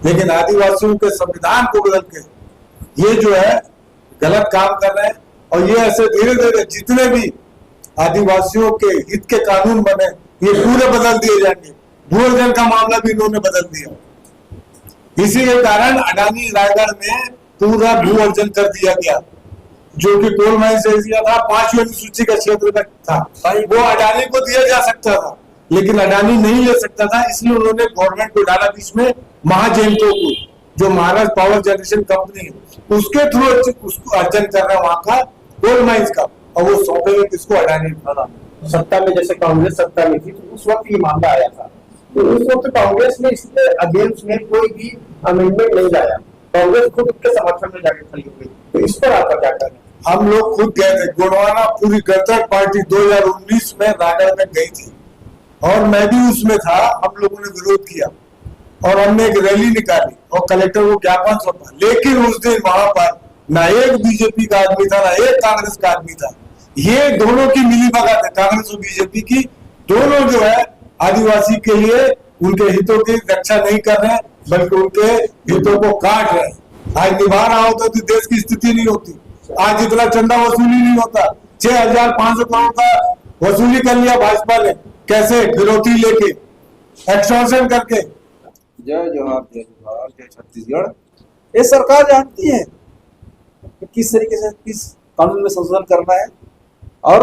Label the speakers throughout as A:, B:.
A: लेकिन आदिवासियों के संविधान को बदल के ये जो है गलत काम कर रहे हैं। और ये ऐसे धीरे धीरे जितने भी आदिवासियों के हित के कानून बने ये पूरे बदल दिए जाएंगे। भू अर्जन का मामला भी इन्होंने बदल दिया। इसी के कारण अडानी रायगढ़ में पूरा भू अर्जन कर दिया गया, जो कि कोल माइंस एरिया था, 5वीं अनुसूची का क्षेत्र में था। वो अडानी को दिया जा सकता था, लेकिन अडानी नहीं ले सकता था, इसलिए उन्होंने गवर्नमेंट को डाला बीच में, महाजेनको को, जो महाराष्ट्र पावर जनरेशन कंपनी है, उसके थ्रू उसको अर्जन कर रहा है वहां का कोल माइंस का, और वो सौंपेंगे किसको? अडानी को।
B: सत्ता में जैसे कांग्रेस सत्ता में थी तो उस वक्त ये मामला आया था, तो उस वक्त कांग्रेस ने इसके अगेंस्ट में कोई भी अमेंडमेंट नहीं लाया, कांग्रेस खुद उसके समर्थन में जाके खड़ी हो गई। तो इस पर आपका क्या कहना है?
A: हम लोग खुद गए थे, गोंडवाना पूरी गणतंत्र पार्टी 2019 में रायगढ़ में गई थी और मैं भी उसमें था। हम लोगों ने विरोध किया और हमने एक रैली निकाली और कलेक्टर को ज्ञापन सौंपा, लेकिन उस दिन वहां पर ना एक बीजेपी का आदमी था, ना एक कांग्रेस का आदमी था। ये दोनों की मिलीभगत है, कांग्रेस और बीजेपी की। दोनों जो है आदिवासी के लिए उनके हितों की रक्षा नहीं कर रहे हैं, बल्कि उनके हितों को काट रहे हैं। आज निभा रहा होता तो देश की स्थिति नहीं होती। आज इतना चंदा वसूली नहीं होता। 6,500 करोड़ का वसूली कर लिया भाजपा ने, कैसे? फिरौती लेके, एक्सटॉर्शन करके।
C: जय जोहार, जय जोहार, जय छत्तीसगढ़। ये सरकार जानती है कि किस तरीके से किस कानून में संशोधन करना है, और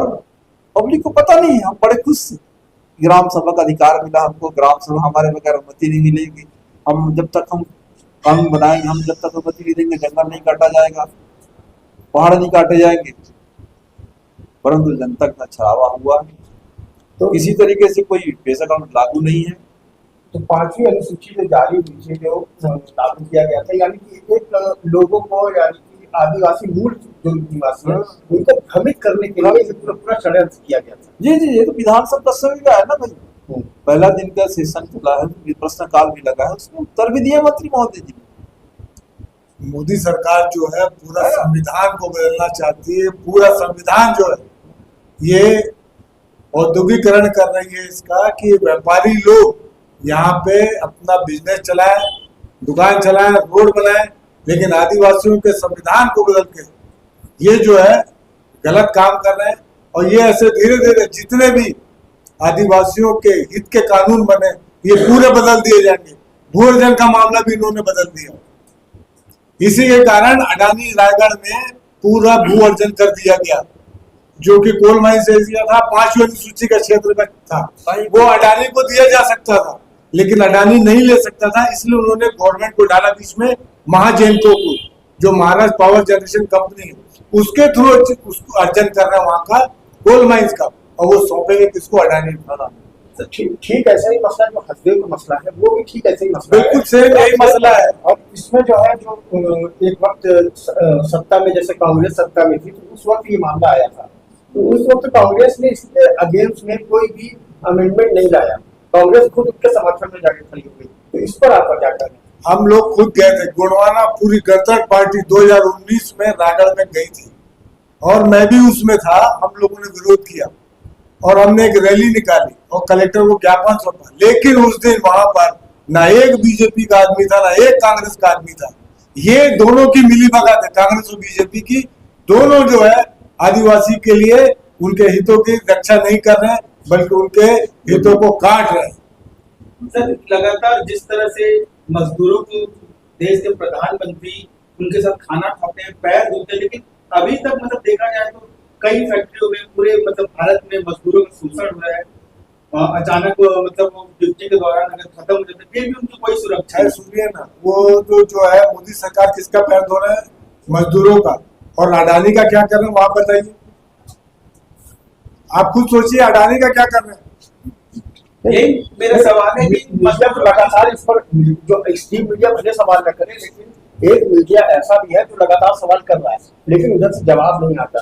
C: पब्लिक को पता नहीं है। हम बड़े खुश हैं, ग्राम सभा का अधिकार मिला हमको, ग्राम सभा हमारे बगैर अनुमति नहीं मिलेगी। हम जब तक हम कानून बनाएंगे, हम जब तक अनुमति नहीं देंगे, जंगल नहीं काटा जाएगा, पहाड़ नहीं काटे जाएंगे। परंतु जनता का छावा हुआ तो किसी तरीके से कोई पैसा कानून लागू नहीं है।
B: तो 5वीं अनुसूची जो जारी हुई थी, जो लागू किया गया था, यानी कि एक लोगों को, यानी कि आदिवासी मूल जो निवासी है उनको भ्रमित करने के लिए पूरा षड्यंत्र किया गया था।
C: जी जी, ये तो विधानसभा दसवीं का है ना भाई। पहला दिन का सेशन चला है, प्रश्नकाल भी लगा है, उसमें उत्तर भी दिया मंत्री महोदय जी।
A: मोदी सरकार जो है पूरा संविधान को बदलना चाहती है। पूरा संविधान जो है ये औद्योगिकरण कर रही है इसका, कि व्यापारी लोग यहाँ पे अपना बिजनेस चलाए, दुकान चलाए, रोड बनाए, लेकिन आदिवासियों के संविधान को बदल के ये जो है गलत काम कर रहे हैं। और ये ऐसे धीरे धीरे जितने भी आदिवासियों के हित के कानून बने ये पूरे बदल दिए जाएंगे। भू अर्जन का मामला भी इन्होंने बदल दिया। इसी के कारण अडानी रायगढ़ में पूरा भू अर्जन कर दिया गया, जो कि कोल माइंस एरिया था, 5वीं अनुसूची का क्षेत्र में था। वो अडानी को दिया जा सकता था, लेकिन अडानी नहीं ले सकता था, इसलिए उन्होंने गवर्नमेंट को डाला बीच में, महाजेनको को, जो महाराष्ट्र पावर जनरेशन कंपनी है, उसके थ्रू उसको अर्जन कर रहा है वहां का कोल माइंस का, और वो सौंपेंगे किसको? अडानी को।
B: ठीक ऐसा ही मसला जो हसदेव का मसला है, वो भी ठीक ऐसे ही मसला है,
A: बिल्कुल सेम यही मसला है।
B: और इसमें जो है, जो एक वक्त सत्ता में जैसे कांग्रेस सत्ता में थी तो उस वक्त ये मामला आया था, तो उस वक्त कांग्रेस ने इसके अगेंस्ट में कोई भी अमेंडमेंट नहीं लाया, कांग्रेस खुद उसके समर्थन में जाके खड़ी हो गई। तो इस पर आपका क्या कहना है?
A: हम लोग खुद गए थे, गोंडवाना पूरी गणतंत्र पार्टी 2019 में रायगढ़ में गई थी और मैं भी उसमें था। हम लोगों ने विरोध किया और हमने एक रैली निकाली और कलेक्टर को ज्ञापन सौंपा, लेकिन उस दिन वहां पर ना एक बीजेपी का आदमी था, ना एक कांग्रेस का आदमी था। ये दोनों की मिलीभगत है, कांग्रेस और बीजेपी की। दोनों जो है आदिवासी के लिए उनके हितों की रक्षा नहीं कर रहे हैं, बल्कि उनके हितों को काट रहे हैं।
D: सर, लगातार जिस तरह से मजदूरों को देश के प्रधानमंत्री उनके साथ खाना खाते हैं, पैर धोते हैं, लेकिन अभी तक मतलब देखा जाए तो कई फैक्ट्रियों में पूरे मतलब भारत में मजदूरों का शोषण हो रहा है। अचानक मतलब वो ड्यूटी के दौरान अगर खत्म हो जाते फिर भी उनकी कोई सुरक्षा है।
A: सुनिए ना, वो जो है मोदी सरकार किसका पैर धो रहा है? मजदूरों का। और अडानी का क्या कर रहे हैं वो आप बताइए। आप खुद सोचिए अडानी का क्या कर रहे हैं।
D: यही मेरा सवाल है कि
B: मतलब लगातार इस पर जो एक्सट्रीम मीडिया भले सवाल न करे, लेकिन एक मीडिया ऐसा भी है जो लगातार सवाल कर रहा है, लेकिन उधर से जवाब नहीं आता।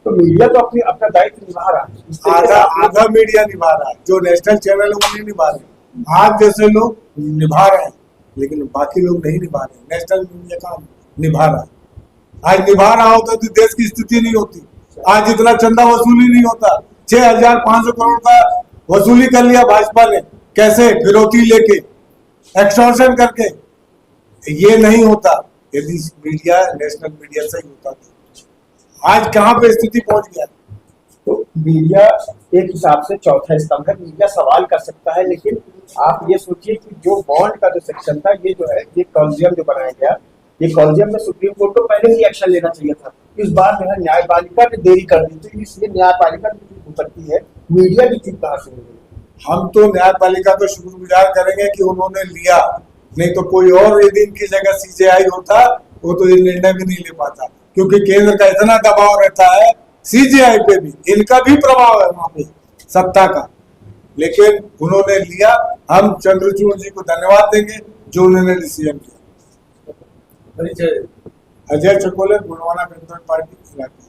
B: तो मीडिया तो अपना दायित्व निभा रहा है,
A: आधा मीडिया निभा रहा है, जो नेशनल चैनल है वो नहीं निभा रहे। आप जैसे लोग निभा रहे हैं, लेकिन बाकी लोग नहीं निभा रहे। नेशनल मीडिया का निभा रहा है। आज निभा रहा होता तो देश की स्थिति नहीं होती। आज इतना चंदा वसूली नहीं होता। 6,500 करोड़ का वसूली कर लिया भाजपा ने, कैसे? फिरौती लेके, एक्सटॉर्शन करके। ये नहीं होता यदि मीडिया नेशनल मीडिया से ही होता तो। आज कहाँ पे स्थिति पहुंच गया।
B: तो मीडिया एक हिसाब से चौथा स्तंभ है, मीडिया सवाल कर सकता है, लेकिन आप ये सोचिए कि जो बॉन्ड का जो सेक्शन था, ये जो है ये कॉलेजियम जो बनाया गया, ये कॉलेजियम में सुप्रीम कोर्ट को पहले ही एक्शन लेना चाहिए था। इस बार जो है न्यायपालिका ने देरी कर दी थी, इसलिए न्यायपालिका की चूक हो सकती है, मीडिया की चूक कहाँ से होगी।
A: हम तो न्यायपालिका का शुक्रगुजार करेंगे कि उन्होंने लिया, नहीं तो कोई और यदि इनकी जगह सीजेआई होता वो तो ये निर्णय भी नहीं ले पाता, क्योंकि केंद्र का इतना दबाव रहता है सीजेआई पे भी, इनका भी प्रभाव है वहां पे सत्ता का, लेकिन उन्होंने लिया। हम चंद्रचूड़ जी को धन्यवाद देंगे जो उन्होंने डिसीजन किया।
D: परिचय
A: अजय चकोले, गोंडवाना गणतंत्र पार्टी इलाका।